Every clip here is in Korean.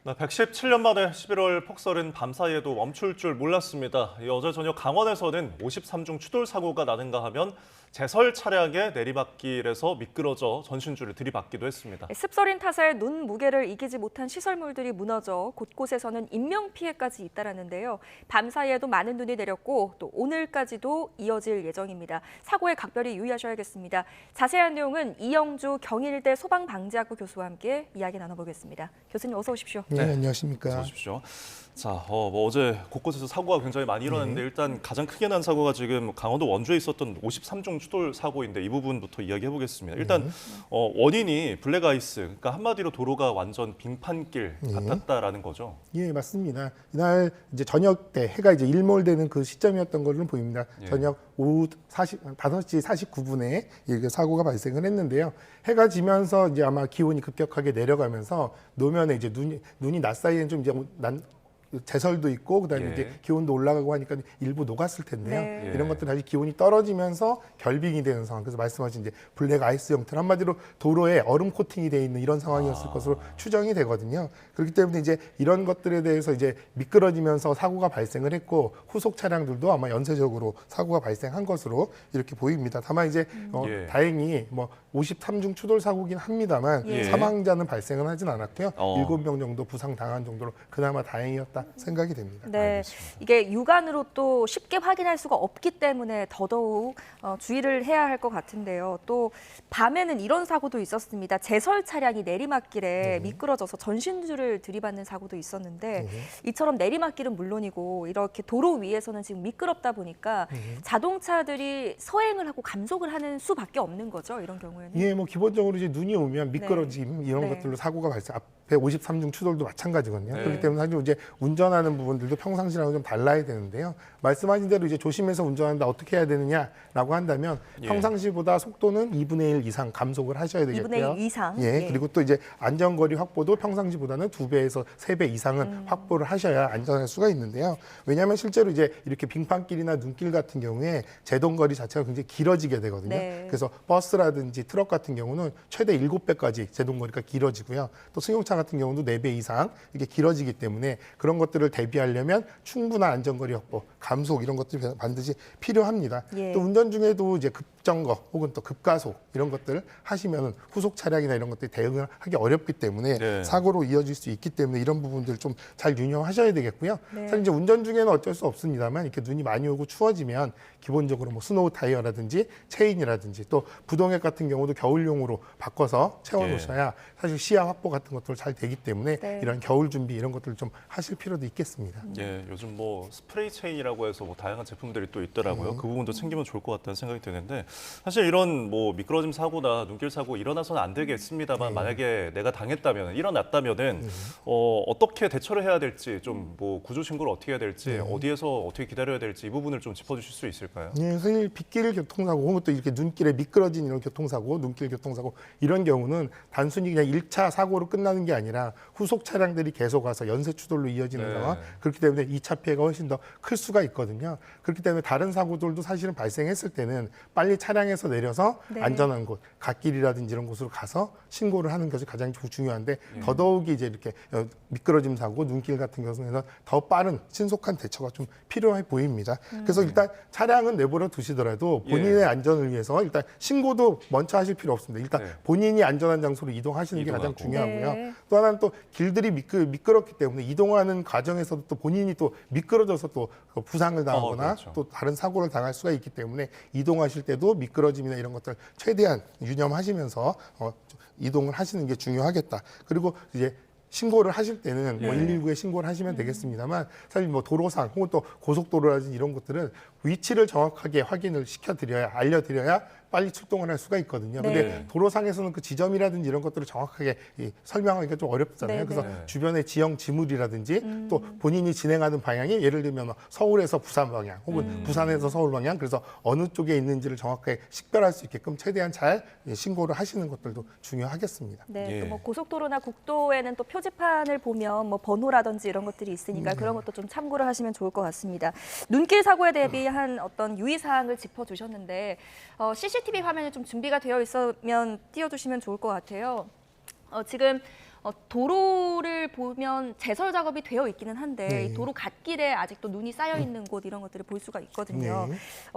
117년 만에 11월 폭설은 밤사이에도 멈출 줄 몰랐습니다. 어제 저녁 강원에서는 53중 추돌 사고가 나는가 하면 제설 차량의 내리막길에서 미끄러져 전신줄을 들이받기도 했습니다. 습설인 탓에 눈 무게를 이기지 못한 시설물들이 무너져 곳곳에서는 인명피해까지 잇따랐는데요. 밤사이에도 많은 눈이 내렸고 또 오늘까지도 이어질 예정입니다. 사고에 각별히 유의하셔야겠습니다. 자세한 내용은 이영주 경일대 소방방재학부 교수와 함께 이야기 나눠보겠습니다. 교수님 어서 오십시오. 네, 안녕하십니까. 어서 오십시오. 자, 어제 곳곳에서 사고가 굉장히 많이 일어났는데 일단 가장 크게 난 사고가 지금 강원도 원주에 있었던 53중 추돌 사고인데 이 부분부터 이야기해 보겠습니다. 일단 원인이 블랙아이스, 그러니까 한마디로 도로가 완전 빙판길 같았다라는 거죠. 예, 맞습니다. 이날 이제 저녁 때 해가 이제 일몰되는 그 시점이었던 걸로 보입니다. 저녁 오후 5시 49분에 이 사고가 발생을 했는데요. 해가 지면서 이제 아마 기온이 급격하게 내려가면서 노면에 이제 눈이 낮 사이에는 좀 이제 제설도 있고 그다음에 이제 기온도 올라가고 하니까 일부 녹았을 텐데요. 네. 이런 것들 다시 기온이 떨어지면서 결빙이 되는 상황. 그래서 말씀하신 이제 블랙 아이스 형태, 한마디로 도로에 얼음 코팅이 돼 있는 이런 상황이었을 것으로 추정이 되거든요. 그렇기 때문에 이제 이런 것들에 대해서 이제 미끄러지면서 사고가 발생을 했고 후속 차량들도 아마 연쇄적으로 사고가 발생한 것으로 이렇게 보입니다. 다만 이제 다행히 뭐 53중 추돌 사고긴 합니다만 사망자는 발생은 하진 않았고요. 7명 정도 부상 당한 정도로 그나마 다행이었다 생각이 됩니다. 네, 알겠습니다. 이게 육안으로 또 쉽게 확인할 수가 없기 때문에 더더욱 주의를 해야 할 것 같은데요. 또 밤에는 이런 사고도 있었습니다. 제설 차량이 내리막길에 미끄러져서 전신줄을 들이받는 사고도 있었는데 이처럼 내리막길은 물론이고 이렇게 도로 위에서는 지금 미끄럽다 보니까 자동차들이 서행을 하고 감속을 하는 수밖에 없는 거죠. 이런 경우에는. 예, 뭐 기본적으로 이제 눈이 오면 미끄러짐 이런 것들로 사고가 발생. 앞에 53중 추돌도 마찬가지거든요. 그렇기 때문에 사실 이제 운전하는 부분들도 평상시랑은 좀 달라야 되는데요. 말씀하신 대로 이제 조심해서 운전한다 어떻게 해야 되느냐라고 한다면 평상시보다 속도는 2분의 1 이상 감속을 하셔야 되겠고요. 2분의 1 이상. 예, 그리고 또 이제 안전거리 확보도 평상시보다는 2배에서 3배 이상은 확보를 하셔야 안전할 수가 있는데요. 왜냐하면 실제로 이제 이렇게 빙판길이나 눈길 같은 경우에 제동거리 자체가 굉장히 길어지게 되거든요. 네. 그래서 버스라든지 트럭 같은 경우는 최대 7배까지 제동거리가 길어지고요. 또 승용차 같은 경우도 4배 이상 이게 길어지기 때문에 그런 것들을 대비하려면 충분한 안전거리 확보, 감속 이런 것들이 반드시 필요합니다. 또 운전 중에도 이제 급정거 혹은 또 급가속 이런 것들을 하시면 후속 차량이나 이런 것들이 대응을 하기 어렵기 때문에 사고로 이어질 수 있기 때문에 이런 부분들 좀 잘 유념하셔야 되겠고요. 사실 이제 운전 중에는 어쩔 수 없습니다만 이렇게 눈이 많이 오고 추워지면 기본적으로 뭐 스노우 타이어라든지 체인이라든지 또 부동액 같은 경우도 겨울용으로 바꿔서 채워 놓으셔야 사실 시야 확보 같은 것들 잘 되기 때문에 이런 겨울 준비 이런 것들을 좀 하실 필요도 있겠습니다. 예, 요즘 뭐 스프레이 체인이라고 해서 뭐 다양한 제품들이 또 있더라고요. 그 부분도 챙기면 좋을 것 같다는 생각이 드는데 사실 이런 뭐 미끄러짐 사고나 눈길 사고 일어나서는 안 되겠습니다만 만약에 내가 당했다면 일어났다면은 어떻게 대처를 해야 될지 좀 뭐 구조 신고를 어떻게 해야 될지 어디에서 어떻게 기다려야 될지 이 부분을 좀 짚어주실 수 있을까요? 예, 사실 빗길 교통사고 혹은 또 이렇게 눈길에 미끄러진 이런 교통사고, 눈길 교통사고 이런 경우는 단순히 그냥 1차 사고로 끝나는 게 아니라 후속 차량들이 계속 와서 연쇄 추돌로 이어지는 상황. 그렇기 때문에 2차 피해가 훨씬 더 클 수가 있거든요. 그렇기 때문에 다른 사고들도 사실은 발생했을 때는 빨리 차량에서 내려서 안전한 곳, 갓길이라든지 이런 곳으로 가서 신고를 하는 것이 가장 중요한데 더더욱이 이제 이렇게 미끄러짐 사고, 눈길 같은 경우에는 더 빠른 신속한 대처가 좀 필요해 보입니다. 그래서 일단 차량은 내버려 두시더라도 본인의 안전을 위해서 일단 신고도 먼저 하실 필요 없습니다. 일단 본인이 안전한 장소로 이동하시는 게 가장 중요하고요. 또 하나는 또 길들이 미끄럽기 때문에 이동하는 과정에서도 또 본인이 또 미끄러져서 또 부상을 당하거나 또 다른 사고를 당할 수가 있기 때문에 이동하실 때도 미끄러짐이나 이런 것들 최대한 유념하시면서 이동을 하시는 게 중요하겠다. 그리고 이제 신고를 하실 때는 뭐 119에 신고를 하시면 되겠습니다만 사실 뭐 도로상 혹은 또 고속도로라든지 이런 것들은 위치를 정확하게 확인을 시켜드려야 알려드려야 빨리 출동을 할 수가 있거든요. 근데 도로상에서는 그 지점이라든지 이런 것들을 정확하게 설명하기가 좀 어렵잖아요. 그래서 주변의 지형 지물이라든지 또 본인이 진행하는 방향이 예를 들면 서울에서 부산 방향 혹은 부산에서 서울 방향 그래서 어느 쪽에 있는지를 정확하게 식별할 수 있게끔 최대한 잘 신고를 하시는 것들도 중요하겠습니다. 네, 또 뭐 고속도로나 국도에는 또 표지판을 보면 뭐 번호라든지 이런 것들이 있으니까 그런 것도 좀 참고를 하시면 좋을 것 같습니다. 눈길 사고에 대비한 어떤 유의사항을 짚어주셨는데 CCTV 화면이 좀 준비가 되어 있으면 띄워주시면 좋을 것 같아요. 지금 도로를 보면 제설 작업이 되어 있기는 한데 네. 이 도로 갓길에 아직도 눈이 쌓여 있는 곳 이런 것들을 볼 수가 있거든요. 네.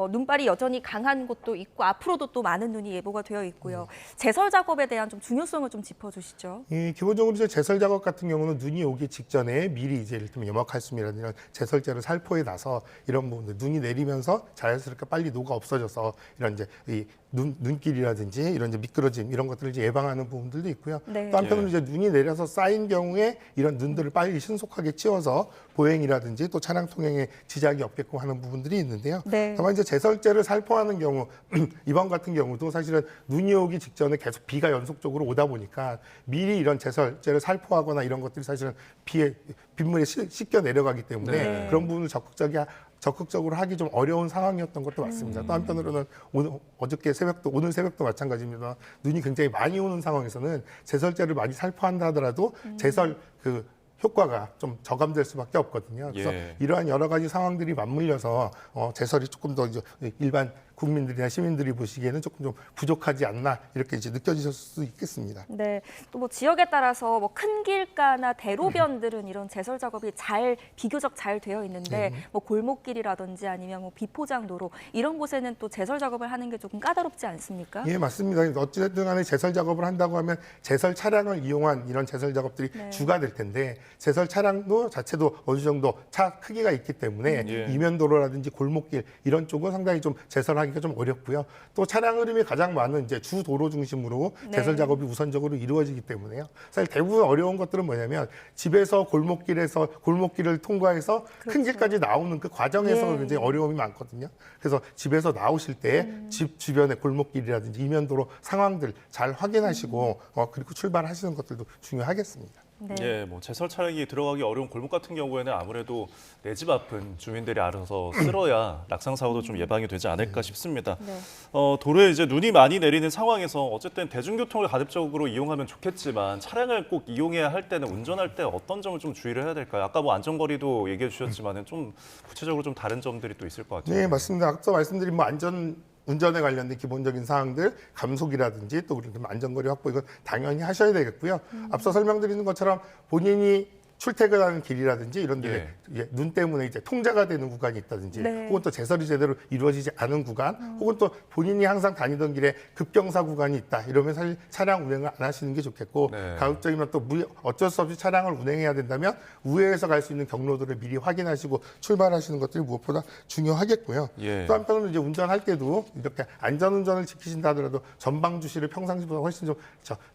눈발이 여전히 강한 곳도 있고 앞으로도 또 많은 눈이 예보가 되어 있고요. 제설 작업에 대한 좀 중요성을 좀 짚어주시죠. 예, 기본적으로 이제 제설 작업 같은 경우는 눈이 오기 직전에 미리 이제 예를 들면 염화칼슘이라든지 이런 제설제를 살포해 놔서 이런 부분들 눈이 내리면서 자연스럽게 빨리 녹아 없어져서 이런 이제 이 눈길이라든지 이런 이제 미끄러짐 이런 것들을 이제 예방하는 부분들도 있고요. 네. 또 한편으로 예. 이제 눈이 내려서 쌓인 경우에 이런 눈들을 빨리 신속하게 치워서 보행이라든지 또 차량 통행에 지장이 없게끔 하는 부분들이 있는데요. 네. 다만 이제 제설제를 살포하는 경우 이번 같은 경우도 사실은 눈이 오기 직전에 계속 비가 연속적으로 오다 보니까 미리 이런 제설제를 살포하거나 이런 것들이 사실은 빗물에 씻겨 내려가기 때문에 네. 그런 부분을 적극적으로 하기 좀 어려운 상황이었던 것도 맞습니다. 또 한편으로는 오늘 새벽도 마찬가지입니다. 눈이 굉장히 많이 오는 상황에서는 제설제를 많이 살포한다 하더라도 제설 효과가 좀 저감될 수밖에 없거든요. 그래서 예. 이러한 여러 가지 상황들이 맞물려서 제설이 조금 더 이제 일반 국민들이나 시민들이 보시기에는 조금 좀 부족하지 않나 이렇게 이제 느껴지실 수 있겠습니다. 네, 또 뭐 지역에 따라서 뭐 큰 길가나 대로변들은 이런 제설 작업이 비교적 잘 되어 있는데 뭐 골목길이라든지 아니면 뭐 비포장 도로 이런 곳에는 또 제설 작업을 하는 게 조금 까다롭지 않습니까? 예, 맞습니다. 어찌됐든 간에 제설 작업을 한다고 하면 제설 차량을 이용한 이런 제설 작업들이 네. 주가 될 텐데 제설 차량도 자체도 어느 정도 차 크기가 있기 때문에 예. 이면도로라든지 골목길 이런 쪽은 상당히 좀 제설하기가 좀 어렵고요. 또 차량 흐름이 가장 많은 이제 주 도로 중심으로 네. 제설 작업이 우선적으로 이루어지기 때문에요. 사실 대부분 어려운 것들은 뭐냐면 집에서 골목길을 통과해서 큰 그렇죠. 길까지 나오는 그 과정에서 예. 굉장히 어려움이 많거든요. 그래서 집에서 나오실 때 집 주변의 골목길이라든지 이면도로 상황들 잘 확인하시고 그리고 출발하시는 것들도 중요하겠습니다. 네. 예, 뭐 제설 차량이 들어가기 어려운 골목 같은 경우에는 아무래도 내 집 앞은 주민들이 알아서 쓸어야 낙상 사고도 좀 예방이 되지 않을까 싶습니다. 네. 도로에 이제 눈이 많이 내리는 상황에서 어쨌든 대중교통을 가급적으로 이용하면 좋겠지만 차량을 꼭 이용해야 할 때는 운전할 때 어떤 점을 좀 주의를 해야 될까요? 아까 뭐 안전거리도 얘기해 주셨지만은 좀 구체적으로 좀 다른 점들이 또 있을 것 같아요. 네, 맞습니다. 앞서 말씀드린 뭐 운전에 관련된 기본적인 사항들, 감속이라든지 또 그런 안전거리 확보 이건 당연히 하셔야 되겠고요. 앞서 설명드리는 것처럼 본인이 출퇴근하는 길이라든지 이런 데 눈 때문에 이제 통제가 되는 구간이 있다든지 네. 혹은 또 제설이 제대로 이루어지지 않은 구간 혹은 또 본인이 항상 다니던 길에 급경사 구간이 있다 이러면 사실 차량 운행을 안 하시는 게 좋겠고 네. 가급적이면 또 어쩔 수 없이 차량을 운행해야 된다면 우회해서 갈 수 있는 경로들을 미리 확인하시고 출발하시는 것들이 무엇보다 중요하겠고요. 예. 또 한편으로는 이제 운전할 때도 이렇게 안전운전을 지키신다 하더라도 전방 주시를 평상시보다 훨씬 좀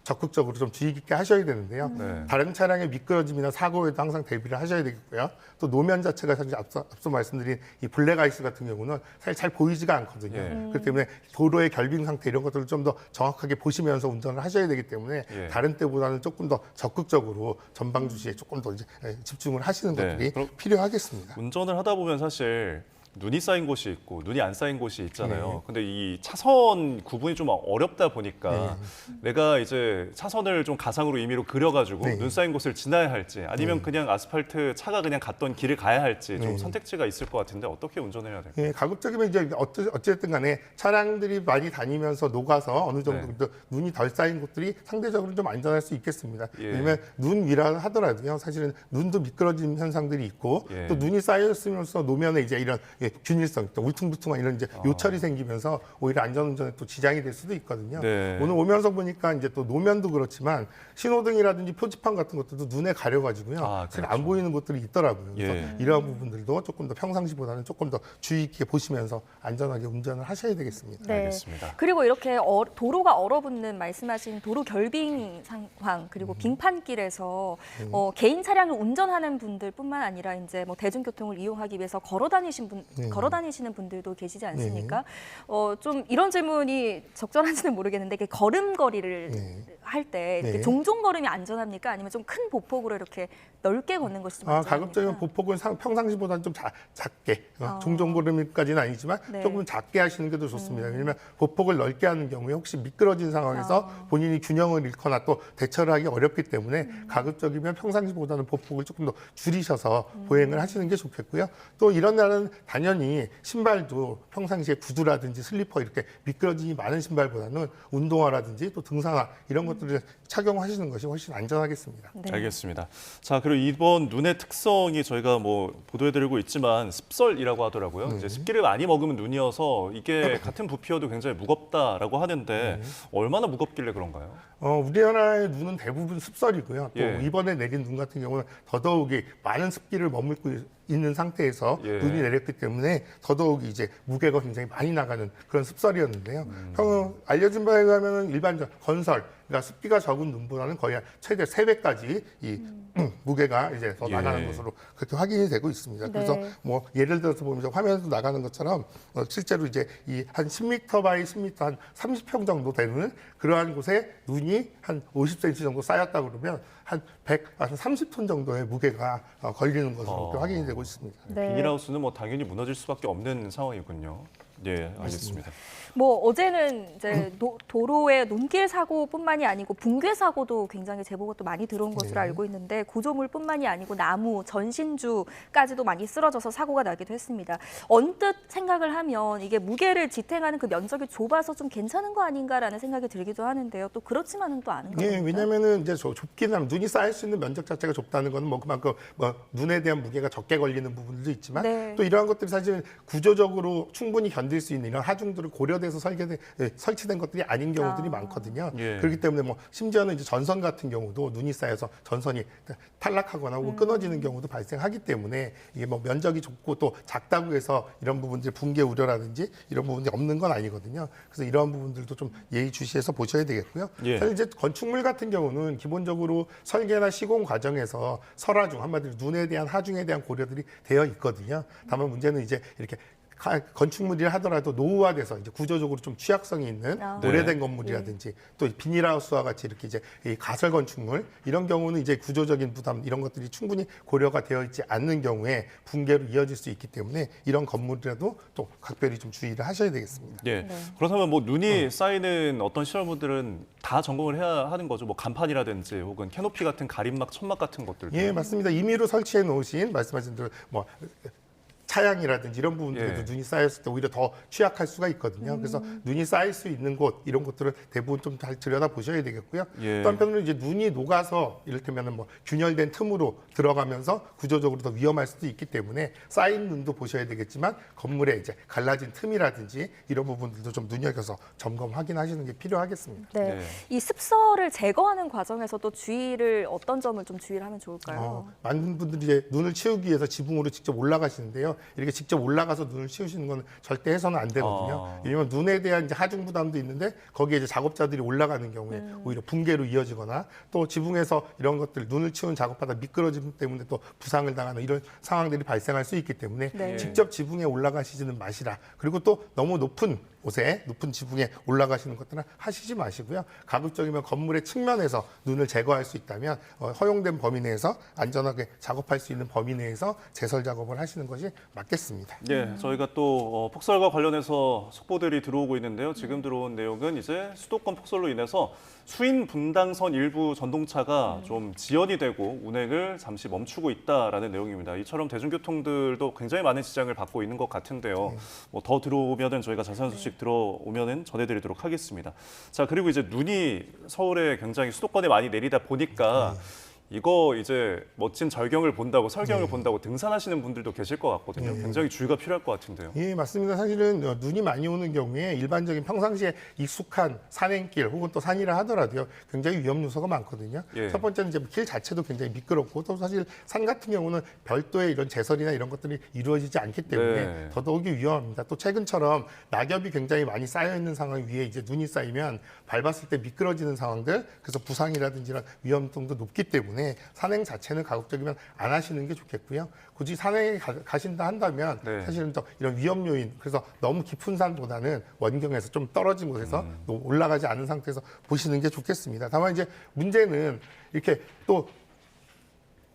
적극적으로 좀 주의 깊게 하셔야 되는데요. 네. 다른 차량의 미끄러짐이나 사고에도 항상 대비를 하셔야 되겠고요. 또 노면 자체가 사실 앞서 말씀드린 이 블랙 아이스 같은 경우는 사실 잘 보이지가 않거든요. 예. 그렇기 때문에 도로의 결빙 상태 이런 것들을 좀 더 정확하게 보시면서 운전을 하셔야 되기 때문에 예. 다른 때보다는 조금 더 적극적으로 전방 주시에 조금 더 이제 집중을 하시는 네. 것들이 그럼 필요하겠습니다. 운전을 하다 보면 사실 눈이 쌓인 곳이 있고 눈이 안 쌓인 곳이 있잖아요. 네. 근데 이 차선 구분이 좀 어렵다 보니까 내가 이제 차선을 좀 가상으로 임의로 그려가지고 네. 눈 쌓인 곳을 지나야 할지 아니면 그냥 아스팔트 차가 그냥 갔던 길을 가야 할지 좀 네. 선택지가 있을 것 같은데 어떻게 운전해야 될까요? 예, 가급적이면 이제 어쨌든 간에 차량들이 많이 다니면서 녹아서 어느 정도 네. 눈이 덜 쌓인 곳들이 상대적으로 좀 안전할 수 있겠습니다. 예. 왜냐하면 눈 위라 하더라도요, 사실은 눈도 미끄러진 현상들이 있고 예. 또 눈이 쌓였으면서 노면에 이제 이런 균일성, 또 울퉁불퉁한 이런 이제 요철이 생기면서 오히려 안전운전에 또 지장이 될 수도 있거든요. 네. 오늘 오면서 보니까 이제 또 노면도 그렇지만 신호등이라든지 표지판 같은 것들도 눈에 가려가지고요. 사실 그렇죠. 안 보이는 곳들이 있더라고요. 그래서 예. 이러한 부분들도 조금 더 평상시보다는 조금 더 주의 있게 보시면서 안전하게 운전을 하셔야 되겠습니다. 네. 알겠습니다. 그리고 이렇게 도로가 얼어붙는 말씀하신 도로 결빙 상황 그리고 빙판길에서 개인 차량을 운전하는 분들뿐만 아니라 이제 뭐 대중교통을 이용하기 위해서 걸어 다니시는 분들도 계시지 않습니까? 좀 이런 질문이 적절한지는 모르겠는데 이렇게 걸음걸이를 할 때 이렇게 네. 종종 걸음이 안전합니까? 아니면 좀 큰 보폭으로 이렇게 넓게 걷는 것이 좀 안전합니까? 가급적이면 보폭은 평상시보다는 좀 작게, 종종고름까지는 아니지만 네. 조금 작게 하시는 게 더 좋습니다. 왜냐하면 보폭을 넓게 하는 경우에 혹시 미끄러진 상황에서 본인이 균형을 잃거나 또 대처를 하기 어렵기 때문에 가급적이면 평상시보다는 보폭을 조금 더 줄이셔서 보행을 하시는 게 좋겠고요. 또 이런 날은 당연히 신발도 평상시에 구두라든지 슬리퍼 이렇게 미끄러짐이 많은 신발보다는 운동화라든지 또 등산화 이런 것들을 착용하시는 것이 훨씬 안전하겠습니다. 네. 알겠습니다. 자, 그리고 이번 눈의 특성이 저희가 뭐 보도해드리고 있지만 습설이라고 하더라고요. 이제 습기를 많이 먹으면 눈이어서 이게 같은 부피여도 굉장히 무겁다라고 하는데 얼마나 무겁길래 그런가요? 우리나라의 눈은 대부분 습설이고요. 또 예. 이번에 내린 눈 같은 경우는 더더욱이 많은 습기를 머물고 있는 상태에서 예. 눈이 내렸기 때문에 더더욱이 이제 무게가 굉장히 많이 나가는 그런 습설이었는데요. 알려진 바에 의하면 일반적 건설, 그러니까 습기가 적은 눈보다는 거의 한 최대 3배까지 이 무게가 이제 더 예. 나가는 것으로 그렇게 확인이 되고 있습니다. 네. 그래서 뭐 예를 들어서 보면 화면에서 나가는 것처럼 실제로 이제 이 한 10m 바이 10m 한 30평 정도 되는 그러한 곳에 눈이 한 50cm 정도 쌓였다 그러면 한 30톤 정도의 무게가 걸리는 것으로 이렇게 확인이 되고 있습니다. 네. 비닐하우스는 뭐 당연히 무너질 수밖에 없는 상황이군요. 예, 알겠습니다. 뭐 어제는 이제 도로의 눈길 사고뿐만이 아니고 붕괴 사고도 굉장히 제보가 또 많이 들어온 것으로 알고 있는데 구조물뿐만이 아니고 나무, 전신주까지도 많이 쓰러져서 사고가 나기도 했습니다. 언뜻 생각을 하면 이게 무게를 지탱하는 그 면적이 좁아서 좀 괜찮은 거 아닌가라는 생각이 들기도 하는데요. 또 그렇지만은 또 않은 거죠. 예, 왜냐하면은 이제 좁긴 하면 눈이 쌓일 수 있는 면적 자체가 좁다는 것은 뭐 그만큼 뭐 눈에 대한 무게가 적게 걸리는 부분도 있지만 네. 또 이러한 것들이 사실 구조적으로 충분히 견딜 수 있는 이런 하중들을 고려돼서 설치된 것들이 아닌 경우들이 많거든요. 예. 그렇기 때문에 뭐 심지어는 이제 전선 같은 경우도 눈이 쌓여서 전선이 탈락하거나 혹은 끊어지는 경우도 발생하기 때문에 이게 뭐 면적이 좁고 또 작다고 해서 이런 부분들이 붕괴 우려라든지 이런 부분들이 없는 건 아니거든요. 그래서 이러한 부분들도 좀 예의주시해서 보셔야 되겠고요. 예. 사실 이제 건축물 같은 경우는 기본적으로 설계나 시공 과정에서 설하중 한마디로 눈에 대한 하중에 대한 고려들이 되어 있거든요. 다만 문제는 이제 이렇게 건축물이라 하더라도 노후화돼서 이제 구조적으로 좀 취약성이 있는 오래된 건물이라든지 또 비닐하우스와 같이 이렇게 이제 이 가설 건축물 이런 경우는 이제 구조적인 부담 이런 것들이 충분히 고려가 되어 있지 않는 경우에 붕괴로 이어질 수 있기 때문에 이런 건물이라도 또 각별히 좀 주의를 하셔야 되겠습니다. 예. 그렇다면 뭐 눈이 쌓이는 어떤 시설물들은 다 점검을 해야 하는 거죠. 뭐 간판이라든지 혹은 캐노피 같은 가림막, 천막 같은 것들도. 예, 맞습니다. 임의로 설치해 놓으신 말씀하신 대로 뭐 차양이라든지 이런 부분들도 예. 눈이 쌓였을 때 오히려 더 취약할 수가 있거든요. 그래서 눈이 쌓일 수 있는 곳 이런 것들을 대부분 좀 잘 들여다 보셔야 되겠고요. 예. 또 한편으로 이제 눈이 녹아서 이를테면 뭐 균열된 틈으로 들어가면서 구조적으로 더 위험할 수도 있기 때문에 쌓인 눈도 보셔야 되겠지만 건물에 이제 갈라진 틈이라든지 이런 부분들도 좀 눈여겨서 점검 확인하시는 게 필요하겠습니다. 네. 네. 이 습설을 제거하는 과정에서 또 주의를 어떤 점을 좀 주의를 하면 좋을까요? 많은 분들이 이제 눈을 치우기 위해서 지붕으로 직접 올라가시는데요. 이렇게 직접 올라가서 눈을 치우시는 건 절대 해서는 안 되거든요. 왜냐하면 눈에 대한 이제 하중 부담도 있는데 거기에 이제 작업자들이 올라가는 경우에 오히려 붕괴로 이어지거나 또 지붕에서 이런 것들 눈을 치운 작업하다 미끄러짐 때문에 또 부상을 당하는 이런 상황들이 발생할 수 있기 때문에 네. 직접 지붕에 올라가시지는 마시라. 그리고 또 너무 높은 곳에 높은 지붕에 올라가시는 것들은 하시지 마시고요. 가급적이면 건물의 측면에서 눈을 제거할 수 있다면 허용된 범위 내에서 안전하게 작업할 수 있는 범위 내에서 제설 작업을 하시는 것이 맞겠습니다. 예, 저희가 또 폭설과 관련해서 속보들이 들어오고 있는데요. 지금 들어온 내용은 이제 수도권 폭설로 인해서 수인 분당선 일부 전동차가 좀 지연이 되고 운행을 잠시 멈추고 있다라는 내용입니다. 이처럼 대중교통들도 굉장히 많은 지장을 받고 있는 것 같은데요. 뭐 더 들어오면은 저희가 자세한 소식 들어오면은 전해드리도록 하겠습니다. 자, 그리고 이제 눈이 서울에 굉장히 수도권에 많이 내리다 보니까 이거 이제 멋진 절경을 본다고 설경을 본다고 등산하시는 분들도 계실 것 같거든요. 굉장히 주의가 필요할 것 같은데요. 예, 맞습니다. 사실은 눈이 많이 오는 경우에 일반적인 평상시에 익숙한 산행길 혹은 또 산이라 하더라도요. 굉장히 위험 요소가 많거든요. 예. 첫 번째는 이제 길 자체도 굉장히 미끄럽고 또 사실 산 같은 경우는 별도의 이런 제설이나 이런 것들이 이루어지지 않기 때문에 네. 더더욱이 위험합니다. 또 최근처럼 낙엽이 굉장히 많이 쌓여 있는 상황 위에 이제 눈이 쌓이면 밟았을 때 미끄러지는 상황들 그래서 부상이라든지 이런 위험성도 높기 때문에 산행 자체는 가급적이면 안 하시는 게 좋겠고요. 굳이 산행에 가신다 한다면 네. 사실은 또 이런 위험 요인 그래서 너무 깊은 산보다는 원경에서 좀 떨어진 곳에서 또 올라가지 않은 상태에서 보시는 게 좋겠습니다. 다만 이제 문제는 이렇게 또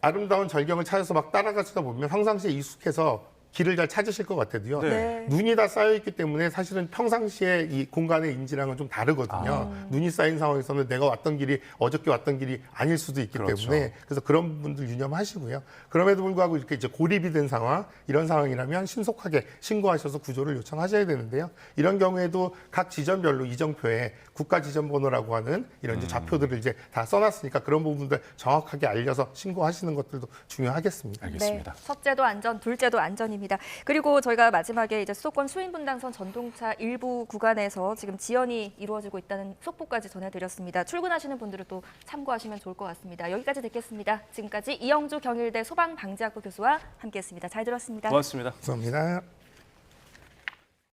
아름다운 절경을 찾아서 막 따라가시다 보면 평상시에 익숙해서 길을 잘 찾으실 것 같아도요. 네. 눈이 다 쌓여 있기 때문에 사실은 평상시에 이 공간의 인지랑은 좀 다르거든요. 눈이 쌓인 상황에서는 내가 왔던 길이 어저께 왔던 길이 아닐 수도 있기 그렇죠. 때문에 그래서 그런 부분들 유념하시고요. 그럼에도 불구하고 이렇게 이제 고립이 된 상황, 이런 상황이라면 신속하게 신고하셔서 구조를 요청하셔야 되는데요. 이런 경우에도 각 지점별로 이정표에 국가 지점번호라고 하는 이런 이제 좌표들을 이제 다 써놨으니까 그런 부분들 정확하게 알려서 신고하시는 것들도 중요하겠습니다. 알겠습니다. 네, 첫째도 안전, 둘째도 안전입니다. 그리고 저희가 마지막에 이제 수도권 수인분당선 전동차 일부 구간에서 지금 지연이 이루어지고 있다는 속보까지 전해드렸습니다. 출근하시는 분들은 또 참고하시면 좋을 것 같습니다. 여기까지 듣겠습니다. 지금까지 이영주 경일대 소방방재학부 교수와 함께했습니다. 잘 들었습니다. 고맙습니다. 감사합니다.